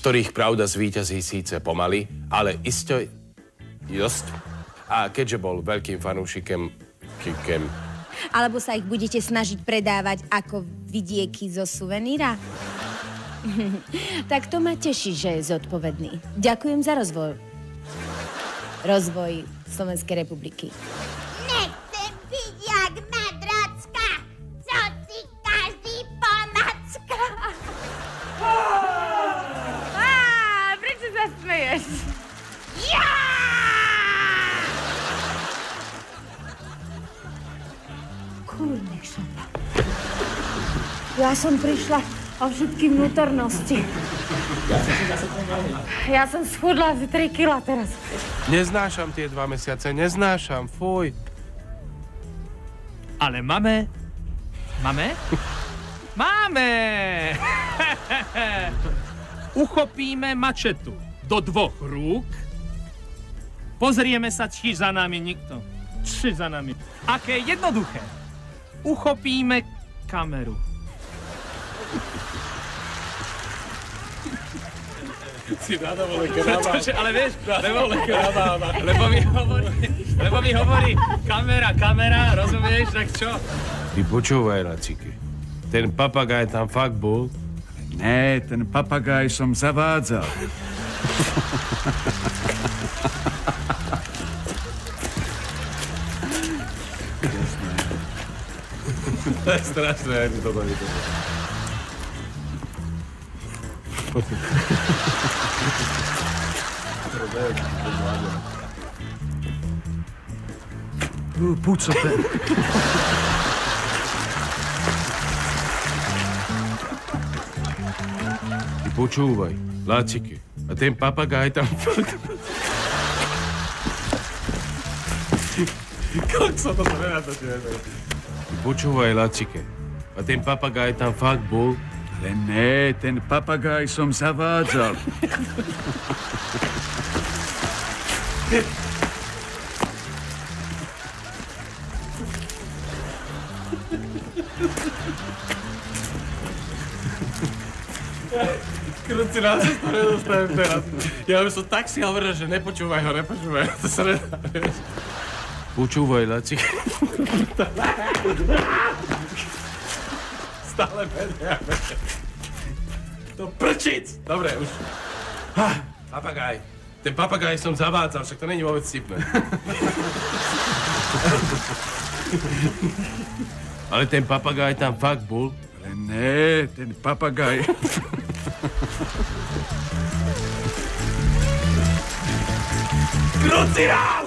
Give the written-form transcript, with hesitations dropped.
ktorých pravda zvíťazí síce pomaly, ale isto... Just. A keďže bol veľkým fanúšikem... Alebo sa ich budete snažiť predávať ako vidieky zo suveníra? Tak to ma teší, že je zodpovedný. Ďakujem za rozvoj. Rozvoj Slovenskej republiky. Nechcem byť jak madracka, co si každý pomacka. Prečo sa smeješ? Ja! Kurník šopa. Ja som prišla o všetky vnútornosti. Ja som schudla asi 3 kila teraz. Neznášam tie 2 mesiace, neznášam, fuj. Ale máme... Máme? Máme! Uchopíme mačetu do 2 rúk. Pozrieme sa, či za nami nikto. Či za nami. Aké jednoduché. Uchopíme kameru. Si na dovole kerába. Ale vieš, lebo mi hovorí kamera, rozumieš, tak čo? Ty počúvaj, Lacike. Ten papagaj tam fakt bol? Ne, ten papagaj som zavádzal. To je strašné, ja ti to bavím. Puco ten. Ty počúvaj, Lacike. A ten papagaj tam fakt... Koľko sa to nenatočuje? Ty počúvaj, Lacike. A ten papagaj tam fakt bol? Ale ne, ten papagaj som zavádzal. Kruci, nás sa to nedostajem teraz. Ja som tak si hovoril, že nepočúvaj ho. To sa nedá, vieš. Počúvaj, Lacike. Stále mediame. To prčic! Dobre, už. Papagaj. Ten papagaj som zavádzal, však to není vôbec vtipné. Ale ten papagaj tam fakt bol? Ale ne, ten papagaj... Krucinál!